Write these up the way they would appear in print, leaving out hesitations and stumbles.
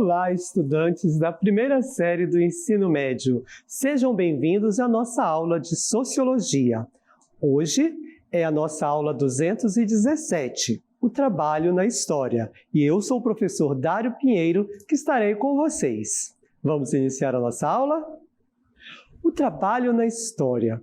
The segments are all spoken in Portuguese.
Olá, estudantes da primeira série do ensino médio. Sejam bem-vindos à nossa aula de Sociologia. Hoje é a nossa aula 217, o trabalho na história. E eu sou o professor Dário Pinheiro, que estarei com vocês. Vamos iniciar a nossa aula? O trabalho na história.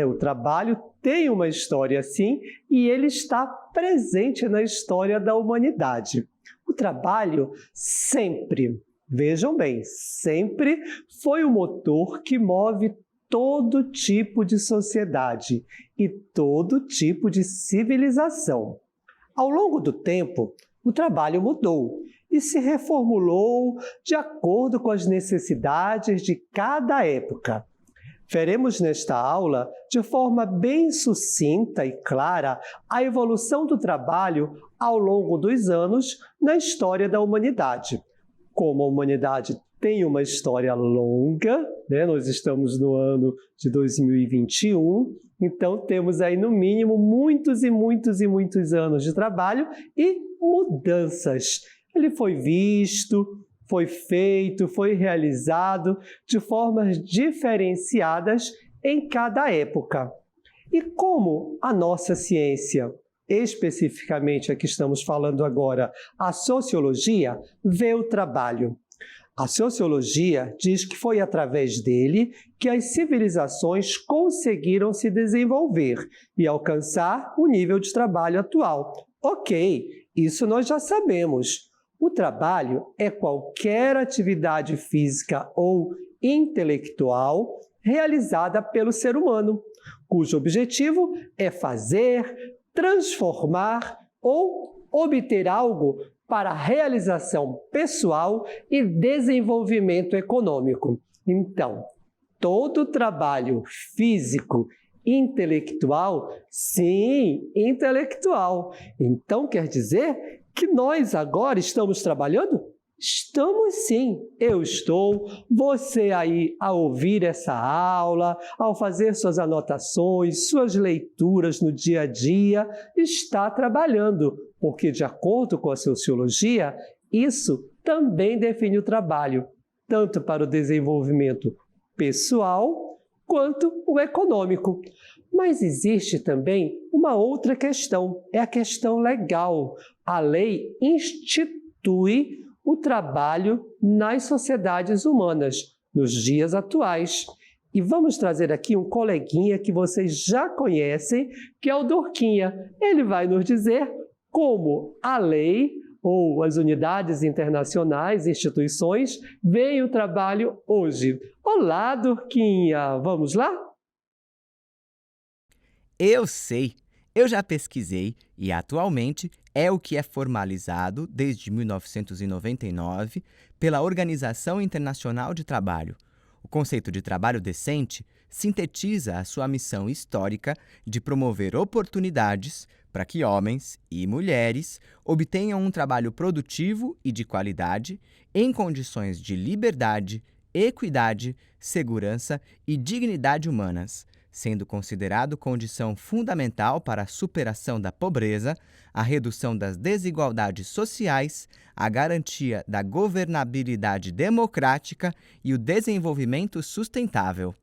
O trabalho tem uma história, sim, e ele está presente na história da humanidade. O trabalho sempre, vejam bem, sempre foi o motor que move todo tipo de sociedade e todo tipo de civilização. Ao longo do tempo, o trabalho mudou e se reformulou de acordo com as necessidades de cada época. Veremos nesta aula, de forma bem sucinta e clara, a evolução do trabalho ao longo dos anos na história da humanidade. Como a humanidade tem uma história longa, nós estamos no ano de 2021, então temos aí no mínimo muitos anos de trabalho e mudanças. Ele foi visto, foi feito, foi realizado de formas diferenciadas em cada época. E como a nossa ciência, especificamente a que estamos falando agora, a sociologia, vê o trabalho? A sociologia diz que foi através dele que as civilizações conseguiram se desenvolver e alcançar o nível de trabalho atual. Ok, isso nós já sabemos. O trabalho é qualquer atividade física ou intelectual realizada pelo ser humano, cujo objetivo é fazer, transformar ou obter algo para realização pessoal e desenvolvimento econômico. Então, todo trabalho físico, intelectual, sim, intelectual. Então, quer dizer que nós agora estamos trabalhando? Estamos sim, eu estou, você aí ao ouvir essa aula, ao fazer suas anotações, suas leituras no dia a dia, está trabalhando, porque de acordo com a sociologia, isso também define o trabalho, tanto para o desenvolvimento pessoal quanto o econômico. Mas existe também uma outra questão, é a questão legal. A lei institui o trabalho nas sociedades humanas, nos dias atuais. E vamos trazer aqui um coleguinha que vocês já conhecem, que é o Durquinha. Ele vai nos dizer como a lei ou as unidades internacionais, instituições, veem o trabalho hoje. Olá, Durquinha! Vamos lá? Eu sei, eu já pesquisei e atualmente é o que é formalizado desde 1999 pela Organização Internacional de Trabalho. O conceito de trabalho decente sintetiza a sua missão histórica de promover oportunidades para que homens e mulheres obtenham um trabalho produtivo e de qualidade em condições de liberdade, equidade, segurança e dignidade humanas, sendo considerado condição fundamental para a superação da pobreza, a redução das desigualdades sociais, a garantia da governabilidade democrática e o desenvolvimento sustentável.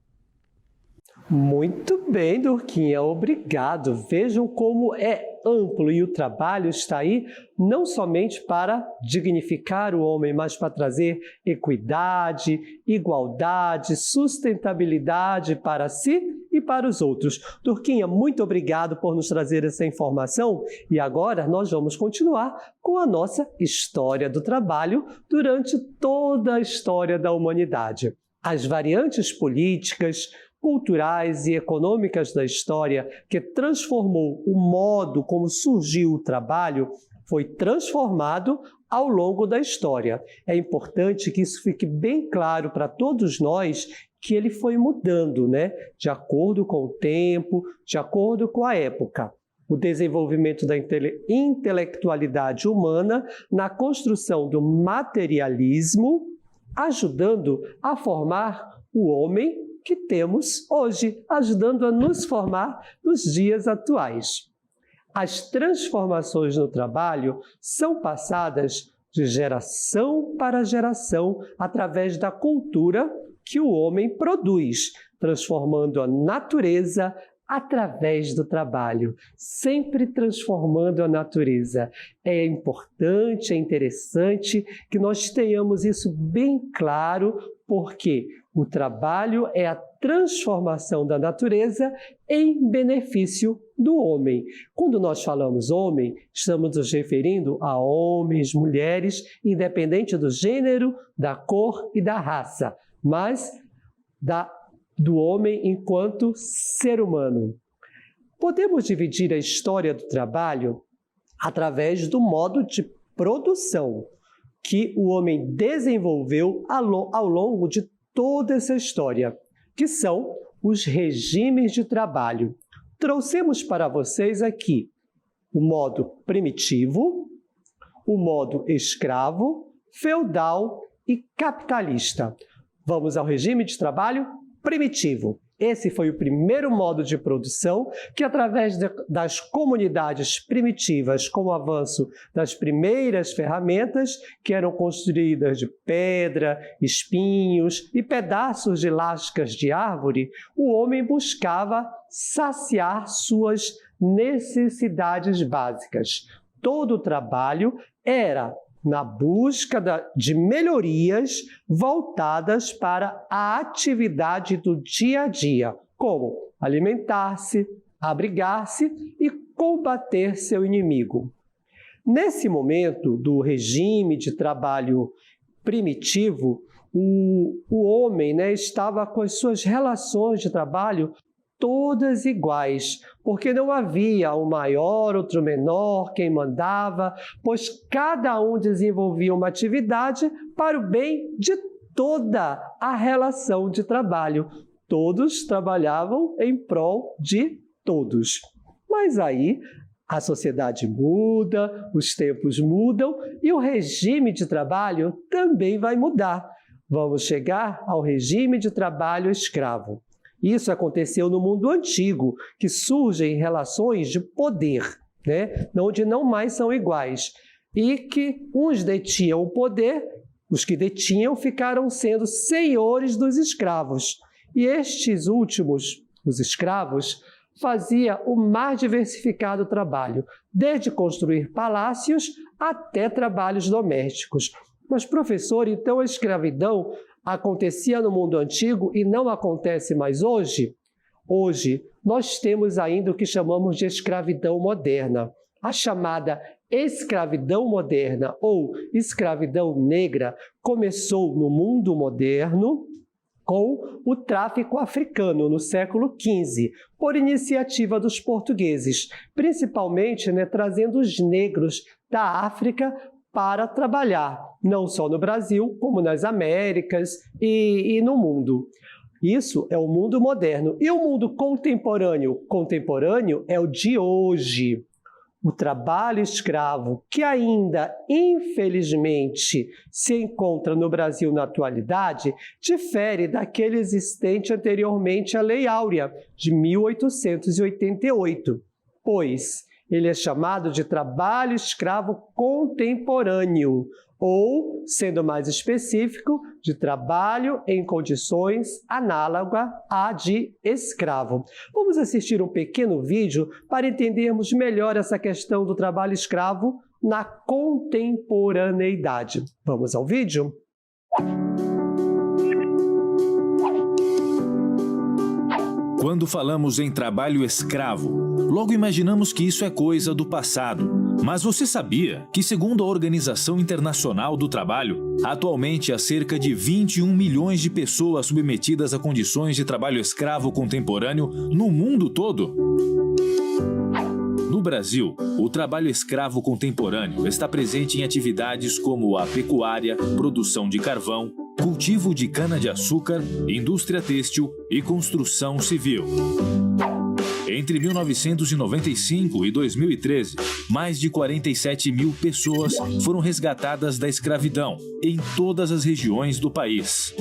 Muito bem, Durquinha, obrigado. Vejam como é amplo e o trabalho está aí não somente para dignificar o homem, mas para trazer equidade, igualdade, sustentabilidade para si e para os outros. Durquinha, muito obrigado por nos trazer essa informação e agora nós vamos continuar com a nossa história do trabalho durante toda a história da humanidade. As variantes políticas, culturais e econômicas da história que transformou o modo como surgiu o trabalho foi transformado ao longo da história. É importante que isso fique bem claro para todos nós que ele foi mudando, de acordo com o tempo, de acordo com a época. O desenvolvimento da intelectualidade humana na construção do materialismo, ajudando a formar o homem que temos hoje, ajudando a nos formar nos dias atuais. As transformações no trabalho são passadas de geração para geração através da cultura que o homem produz, transformando a natureza através do trabalho, sempre transformando a natureza. É importante, é interessante que nós tenhamos isso bem claro, porque o trabalho é a transformação da natureza em benefício do homem. Quando nós falamos homem, estamos nos referindo a homens, mulheres, independente do gênero, da cor e da raça, mas do homem enquanto ser humano. Podemos dividir a história do trabalho através do modo de produção que o homem desenvolveu ao longo de toda essa história, que são os regimes de trabalho. Trouxemos para vocês aqui o modo primitivo, o modo escravo, feudal e capitalista. Vamos ao regime de trabalho primitivo. Esse foi o primeiro modo de produção que, através das comunidades primitivas, com o avanço das primeiras ferramentas, que eram construídas de pedra, espinhos e pedaços de lascas de árvore, o homem buscava saciar suas necessidades básicas. Todo o trabalho era na busca de melhorias voltadas para a atividade do dia a dia, como alimentar-se, abrigar-se e combater seu inimigo. Nesse momento do regime de trabalho primitivo, o homem, estava com as suas relações de trabalho todas iguais, porque não havia um maior, outro menor, quem mandava, pois cada um desenvolvia uma atividade para o bem de toda a relação de trabalho. Todos trabalhavam em prol de todos. Mas aí a sociedade muda, os tempos mudam e o regime de trabalho também vai mudar. Vamos chegar ao regime de trabalho escravo. Isso aconteceu no mundo antigo, que surgem relações de poder, onde não mais são iguais. E que uns detinham o poder, os que detinham ficaram sendo senhores dos escravos. E estes últimos, os escravos, faziam o mais diversificado trabalho, desde construir palácios até trabalhos domésticos. Mas, professor, então a escravidão acontecia no mundo antigo e não acontece mais hoje? Hoje, nós temos ainda o que chamamos de escravidão moderna. A chamada escravidão moderna ou escravidão negra começou no mundo moderno com o tráfico africano no século XV, por iniciativa dos portugueses, principalmente trazendo os negros da África para trabalhar, não só no Brasil, como nas Américas e no mundo. Isso é o mundo moderno. E o mundo contemporâneo? Contemporâneo é o de hoje. O trabalho escravo, que ainda, infelizmente, se encontra no Brasil na atualidade, difere daquele existente anteriormente à Lei Áurea, de 1888, pois ele é chamado de trabalho escravo contemporâneo, ou, sendo mais específico, de trabalho em condições análogas à de escravo. Vamos assistir um pequeno vídeo para entendermos melhor essa questão do trabalho escravo na contemporaneidade. Vamos ao vídeo? Quando falamos em trabalho escravo, logo imaginamos que isso é coisa do passado. Mas você sabia que, segundo a Organização Internacional do Trabalho, atualmente há cerca de 21 milhões de pessoas submetidas a condições de trabalho escravo contemporâneo no mundo todo? No Brasil, o trabalho escravo contemporâneo está presente em atividades como a pecuária, produção de carvão, cultivo de cana-de-açúcar, indústria têxtil e construção civil. Entre 1995 e 2013, mais de 47 mil pessoas foram resgatadas da escravidão em todas as regiões do país.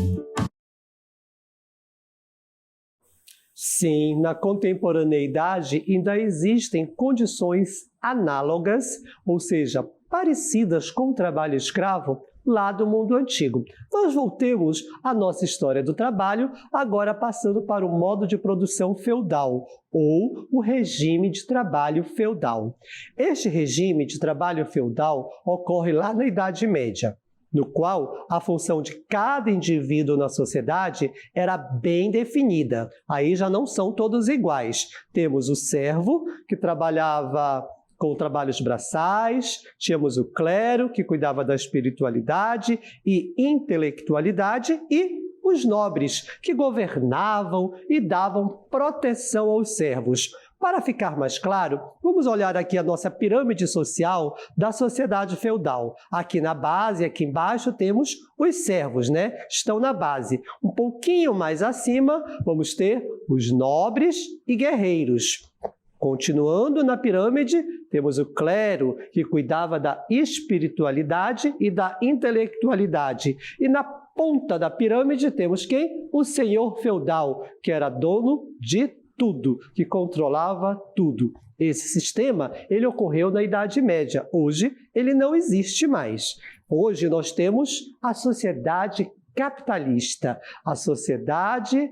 Sim, na contemporaneidade ainda existem condições análogas, ou seja, parecidas com o trabalho escravo lá do mundo antigo. Nós voltemos à nossa história do trabalho, agora passando para o modo de produção feudal, ou o regime de trabalho feudal. Este regime de trabalho feudal ocorre lá na Idade Média, no qual a função de cada indivíduo na sociedade era bem definida. Aí já não são todos iguais. Temos o servo, que trabalhava com trabalhos braçais, tínhamos o clero, que cuidava da espiritualidade e intelectualidade, e os nobres, que governavam e davam proteção aos servos. Para ficar mais claro, vamos olhar aqui a nossa pirâmide social da sociedade feudal. Aqui na base, aqui embaixo, temos os servos, né? Estão na base. Um pouquinho mais acima, vamos ter os nobres e guerreiros. Continuando na pirâmide, temos o clero, que cuidava da espiritualidade e da intelectualidade. E na ponta da pirâmide temos quem? O senhor feudal, que era dono de tudo, que controlava tudo. Esse sistema, ele ocorreu na Idade Média. Hoje, ele não existe mais. Hoje, nós temos a sociedade capitalista. A sociedade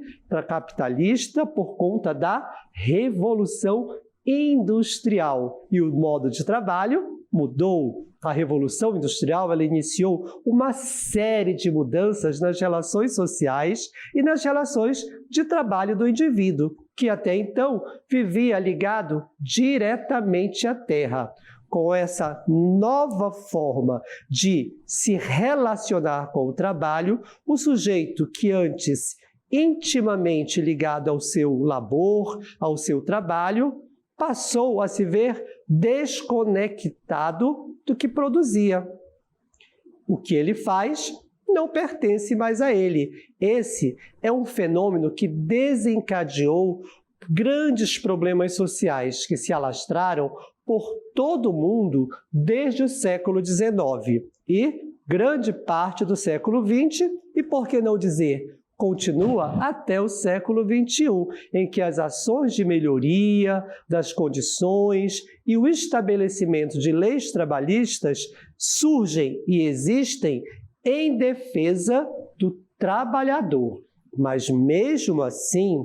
capitalista por conta da Revolução Industrial. E o modo de trabalho mudou. A Revolução Industrial ela iniciou uma série de mudanças nas relações sociais e nas relações de trabalho do indivíduo, que até então vivia ligado diretamente à terra. Com essa nova forma de se relacionar com o trabalho, o sujeito que antes intimamente ligado ao seu labor, ao seu trabalho, passou a se ver desconectado do que produzia. O que ele faz não pertence mais a ele. Esse é um fenômeno que desencadeou grandes problemas sociais que se alastraram por todo o mundo desde o século XIX e grande parte do século XX e, por que não dizer, continua até o século XXI, em que as ações de melhoria das condições e o estabelecimento de leis trabalhistas surgem e existem em defesa do trabalhador. Mas, mesmo assim,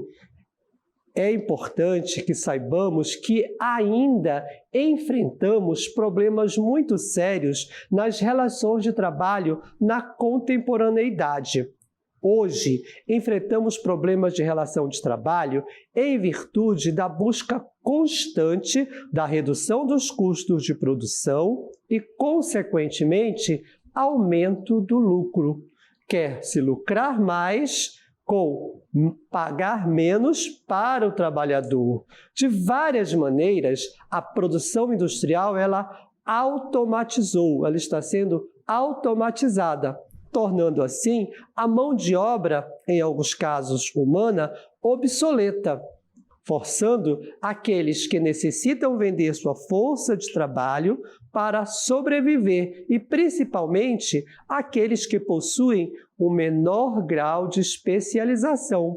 é importante que saibamos que ainda enfrentamos problemas muito sérios nas relações de trabalho na contemporaneidade. Hoje, enfrentamos problemas de relação de trabalho em virtude da busca constante da redução dos custos de produção e, consequentemente, aumento do lucro. Quer-se lucrar mais com pagar menos para o trabalhador. De várias maneiras, a produção industrial ela automatizou, ela está sendo automatizada, tornando assim a mão de obra, em alguns casos humana, obsoleta, forçando aqueles que necessitam vender sua força de trabalho para sobreviver e, principalmente, aqueles que possuem o menor grau de especialização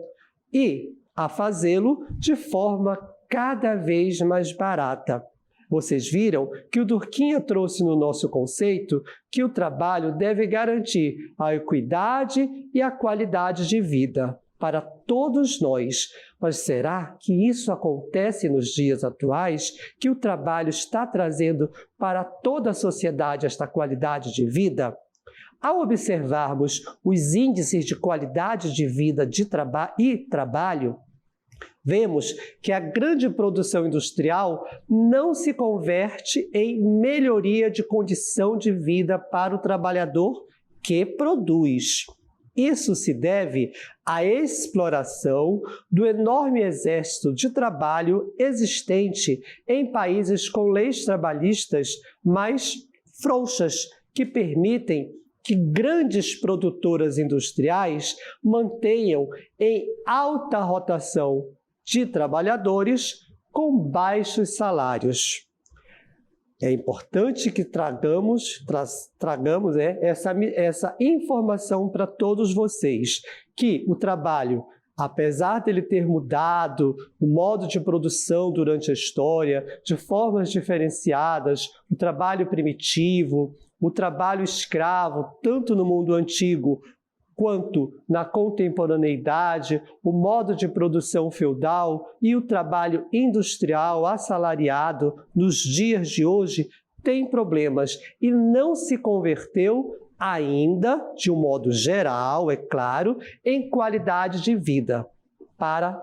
e a fazê-lo de forma cada vez mais barata. Vocês viram que o Durkheim trouxe no nosso conceito que o trabalho deve garantir a equidade e a qualidade de vida para todos nós. Mas será que isso acontece nos dias atuais? Que o trabalho está trazendo para toda a sociedade esta qualidade de vida? Ao observarmos os índices de qualidade de vida e trabalho, vemos que a grande produção industrial não se converte em melhoria de condição de vida para o trabalhador que produz. Isso se deve à exploração do enorme exército de trabalho existente em países com leis trabalhistas mais frouxas, que permitem que grandes produtoras industriais mantenham em alta rotação de trabalhadores com baixos salários. É importante que tragamos essa informação para todos vocês, que o trabalho, Apesar dele ter mudado o modo de produção durante a história, de formas diferenciadas, o trabalho primitivo, o trabalho escravo, tanto no mundo antigo quanto na contemporaneidade, o modo de produção feudal e o trabalho industrial assalariado nos dias de hoje tem problemas e não se converteu ainda, de um modo geral, é claro, em qualidade de vida para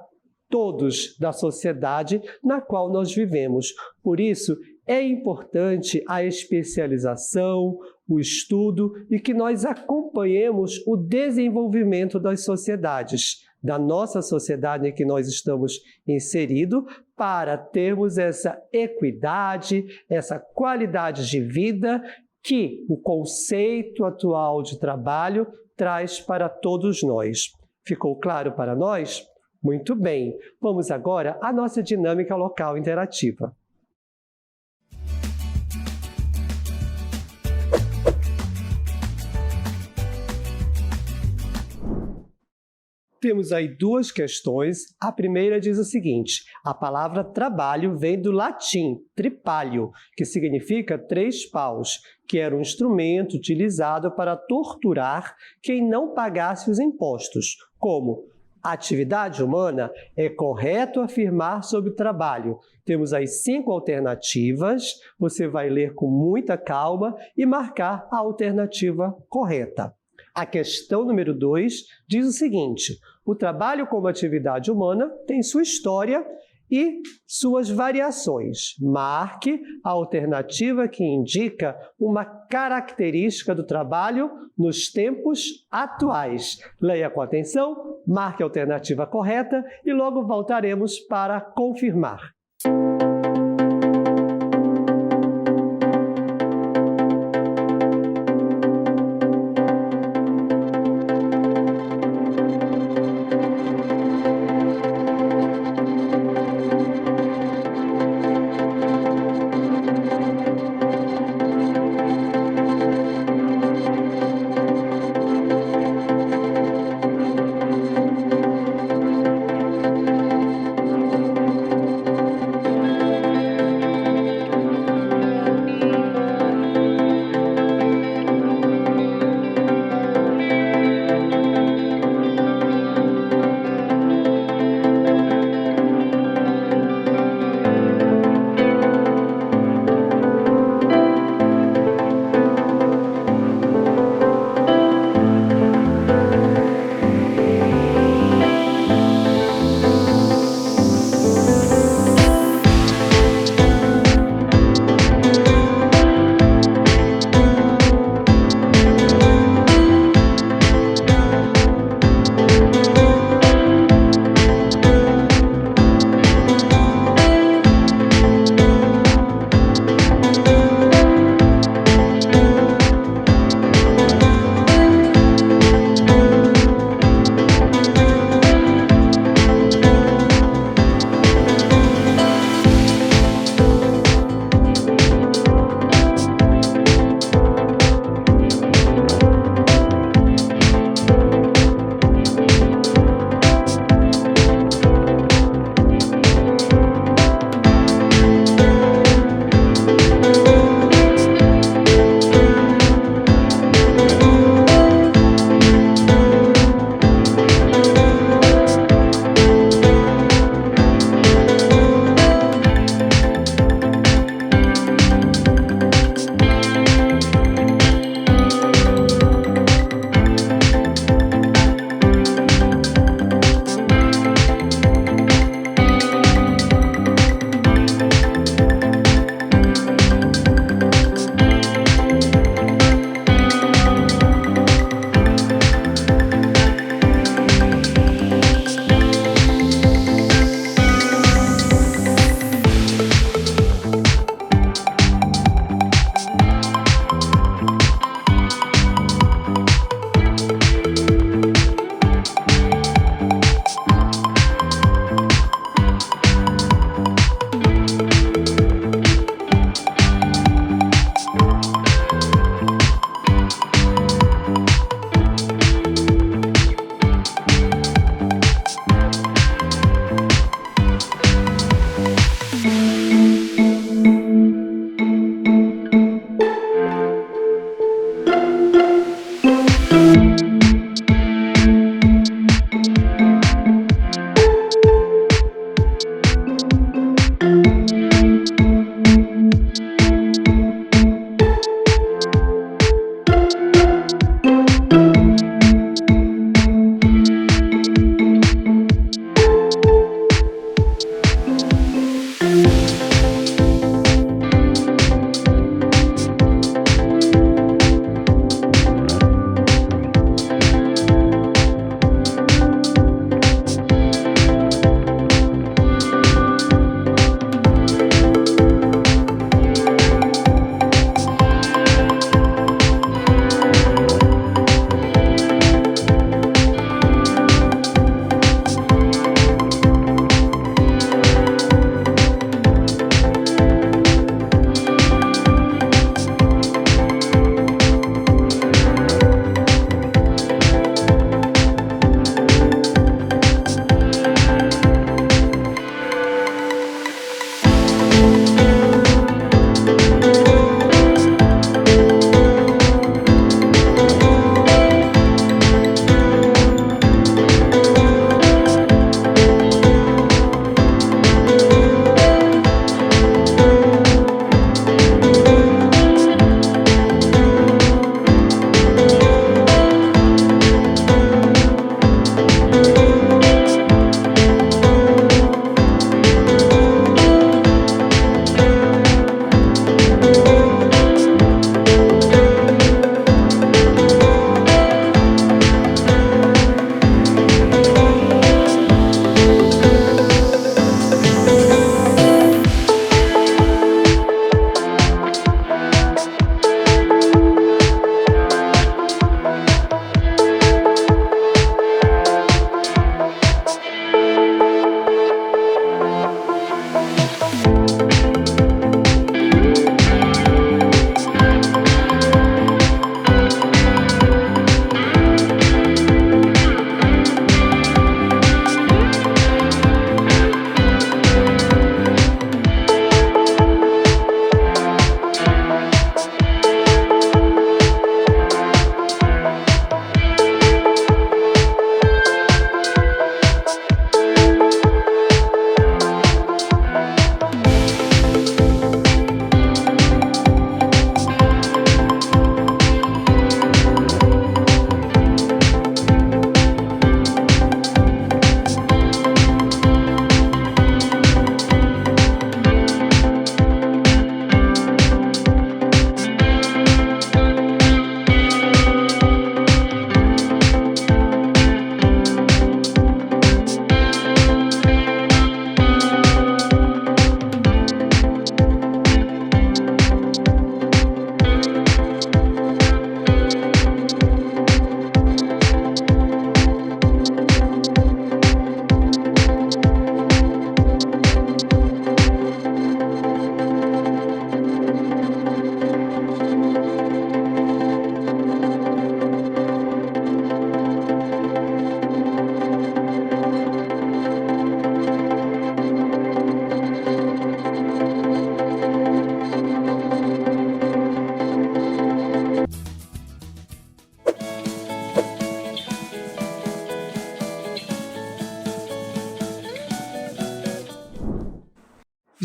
todos da sociedade na qual nós vivemos. Por isso, é importante a especialização, o estudo e que nós acompanhemos o desenvolvimento das sociedades, da nossa sociedade em que nós estamos inseridos, para termos essa equidade, essa qualidade de vida que o conceito atual de trabalho traz para todos nós. Ficou claro para nós? Muito bem. Vamos agora à nossa dinâmica local interativa. Temos aí duas questões. A primeira diz o seguinte: a palavra trabalho vem do latim tripalho, que significa 3 paus, que era um instrumento utilizado para torturar quem não pagasse os impostos. Como atividade humana, é correto afirmar sobre o trabalho. Temos aí 5 alternativas, você vai ler com muita calma e marcar a alternativa correta. A questão número 2 diz o seguinte: o trabalho como atividade humana tem sua história e suas variações. Marque a alternativa que indica uma característica do trabalho nos tempos atuais. Leia com atenção, marque a alternativa correta e logo voltaremos para confirmar.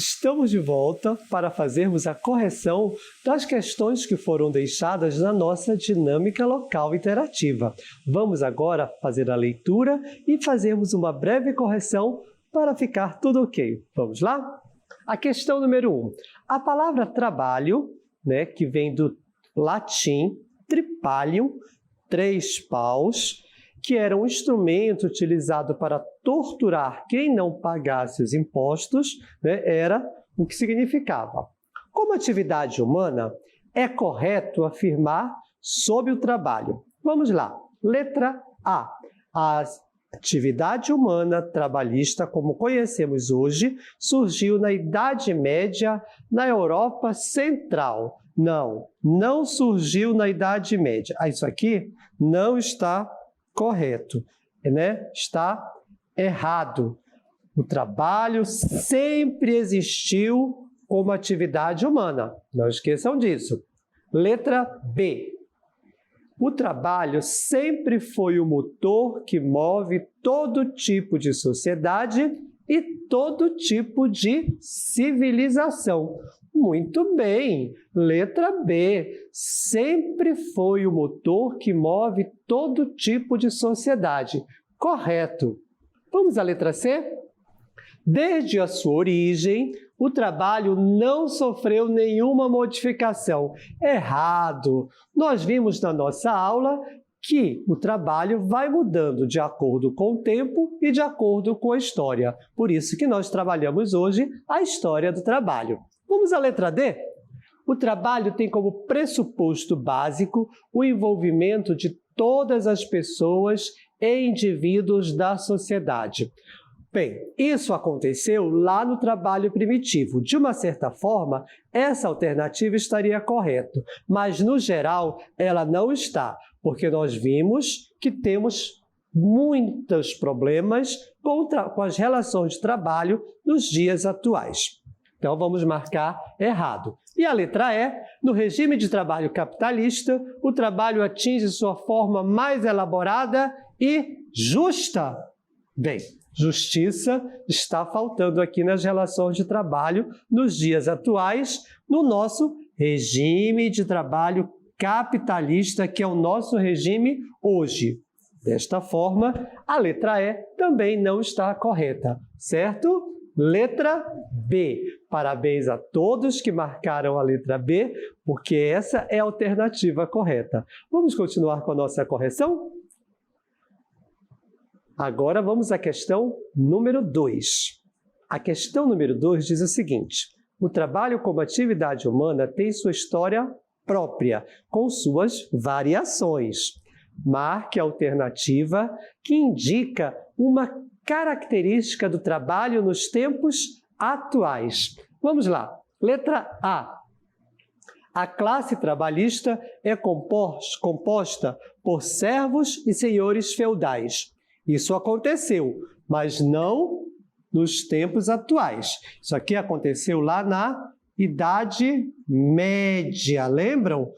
Estamos de volta para fazermos a correção das questões que foram deixadas na nossa dinâmica local interativa. Vamos agora fazer a leitura e fazermos uma breve correção para ficar tudo ok. Vamos lá? A questão número 1. A palavra trabalho, que vem do latim tripalium, 3 paus, que era um instrumento utilizado para torturar quem não pagasse os impostos, era o que significava. Como atividade humana, é correto afirmar sobre o trabalho. Vamos lá. Letra A. A atividade humana trabalhista, como conhecemos hoje, surgiu na Idade Média na Europa Central. Não surgiu na Idade Média. Isso aqui não está correto, Está errado. O trabalho sempre existiu como atividade humana. Não esqueçam disso. Letra B. O trabalho sempre foi o motor que move todo tipo de sociedade e todo tipo de civilização. Muito bem! Letra B. Sempre foi o motor que move todo tipo de sociedade. Correto. Vamos à letra C? Desde a sua origem, o trabalho não sofreu nenhuma modificação. Errado! Nós vimos na nossa aula que o trabalho vai mudando de acordo com o tempo e de acordo com a história. Por isso que nós trabalhamos hoje a história do trabalho. Vamos à letra D? O trabalho tem como pressuposto básico o envolvimento de todas as pessoas e indivíduos da sociedade. Bem, isso aconteceu lá no trabalho primitivo. De uma certa forma, essa alternativa estaria correta, mas no geral ela não está, porque nós vimos que temos muitos problemas com as relações de trabalho nos dias atuais. Então, vamos marcar errado. E a letra E, no regime de trabalho capitalista, o trabalho atinge sua forma mais elaborada e justa. Bem, justiça está faltando aqui nas relações de trabalho nos dias atuais, no nosso regime de trabalho capitalista, que é o nosso regime hoje. Desta forma, a letra E também não está correta, certo? Letra B. Parabéns a todos que marcaram a letra B, porque essa é a alternativa correta. Vamos continuar com a nossa correção? Agora vamos à questão número 2. A questão número 2 diz o seguinte: o trabalho como atividade humana tem sua história própria, com suas variações. Marque a alternativa que indica uma característica do trabalho nos tempos atuais. Vamos lá. Letra A. A classe trabalhista é composta por servos e senhores feudais. Isso aconteceu, mas não nos tempos atuais. Isso aqui aconteceu lá na Idade Média. Lembram?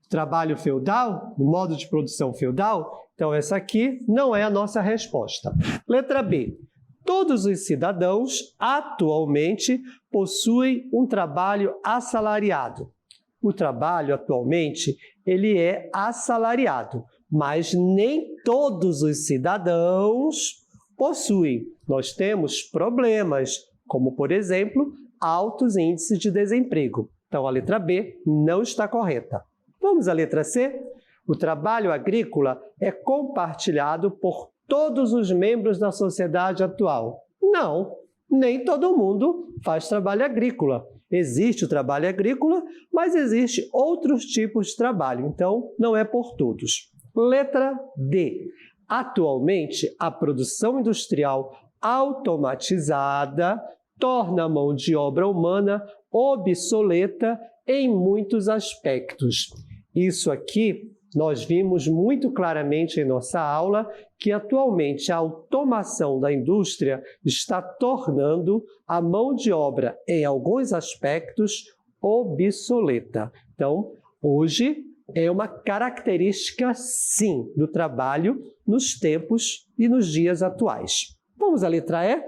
Trabalho feudal, o modo de produção feudal? Então, essa aqui não é a nossa resposta. Letra B. Todos os cidadãos atualmente possuem um trabalho assalariado. O trabalho atualmente ele é assalariado, mas nem todos os cidadãos possuem. Nós temos problemas, como, por exemplo, altos índices de desemprego. Então, a letra B não está correta. Vamos à letra C? O trabalho agrícola é compartilhado por todos os membros da sociedade atual. Não, nem todo mundo faz trabalho agrícola. Existe o trabalho agrícola, mas existe outros tipos de trabalho, então não é por todos. Letra D. Atualmente, a produção industrial automatizada torna a mão de obra humana obsoleta em muitos aspectos. Isso aqui nós vimos muito claramente em nossa aula que atualmente a automação da indústria está tornando a mão de obra, em alguns aspectos, obsoleta. Então, hoje é uma característica, sim, do trabalho nos tempos e nos dias atuais. Vamos à letra E?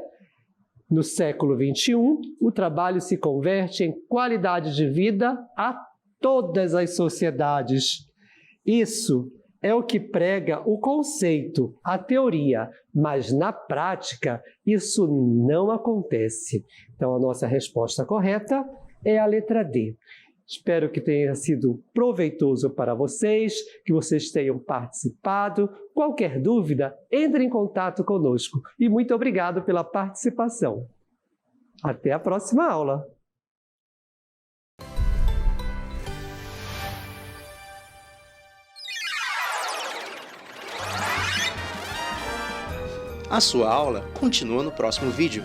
No século XXI, o trabalho se converte em qualidade de vida a todas as sociedades. Isso é o que prega o conceito, a teoria, mas na prática isso não acontece. Então a nossa resposta correta é a letra D. Espero que tenha sido proveitoso para vocês, que vocês tenham participado. Qualquer dúvida, entre em contato conosco. E muito obrigado pela participação. Até a próxima aula! A sua aula continua no próximo vídeo.